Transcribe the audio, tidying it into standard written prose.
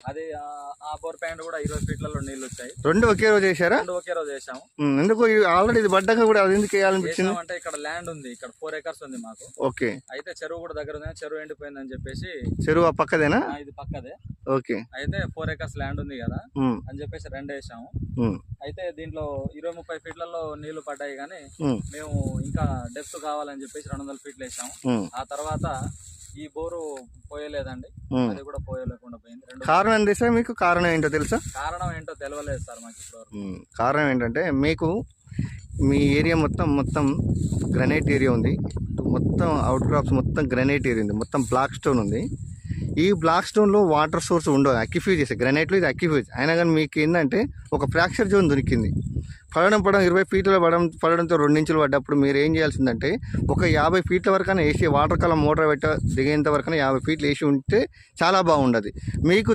అది ఆ bore pant కూడా 20 ఫీట్లలో నీళ్లు వచ్చాయి. రెండు ఒకే రోజు వేసారా? రెండు ఒకే రోజు వేసాము. ఎందుకు ఆల్రెడీ ఇది పడ్డాక కూడా అది ఎందుకు వేయాలనిపించింది? అంటే ఇక్కడ ల్యాండ్ ఉంది, ఇక్కడ 4 acres ఉంది మాకు. ఓకే. అయితే చెరువు కూడా దగ్గర ఉంది, చెరువు ఎండిపోయిందని చెప్పేసి. చెరువు ఆ పక్కదేనా? ఇది పక్కదే. ఓకే. అయితే 4 acres ల్యాండ్ ఉంది కదా అని చెప్పేసి 2 వేసాము. అయితే దీంట్లో 20-30 ఫీట్లలో నీళ్లు పడ్డాయి, కానీ మేము ఇంకా డెప్త్ కావాలని చెప్పేసి 200 ఫీట్లు వేసాము. ఆ తర్వాత ఈ బోరు పోయలేదండి, అది కూడా పోయలేకుండా పోయింది. కారణం ఏంటి సార్ మీకు? కారణం ఏంటో తెలుసా? కారణం ఏంటో తెలియలేదు సార్ మాకు ఇప్పుడు. కారణం ఏంటంటే మీకు మీ ఏరియా మొత్తం గ్రనైట్ ఏరియా ఉంది, మొత్తం అవుట్ క్రాప్స్ మొత్తం గ్రనైట్ ఏరియా ఉంది, మొత్తం బ్లాక్ స్టోన్ ఉంది. ఈ బ్లాక్ స్టోన్లో వాటర్ సోర్స్ ఉండవు, అక్యుఫ్యూజ్ చేస్తాయి. గ్రనైట్లో ఇది అక్యుఫ్యూజ్ అయినా కానీ మీకు ఏంటంటే ఒక ఫ్రాక్చర్ జోన్ దొరికింది. పడడం 20 ఫీట్ల పడడంతో 2 ఇంచులు పడ్డప్పుడు మీరు ఏం చేయాల్సిందంటే ఒక 50 ఫీట్ల వరకైనా వేసి వాటర్ కలర్ మోటార్ దిగేంత వరకైనా 50 ఫీట్లు వేసి ఉంటే చాలా బాగుండదు. మీకు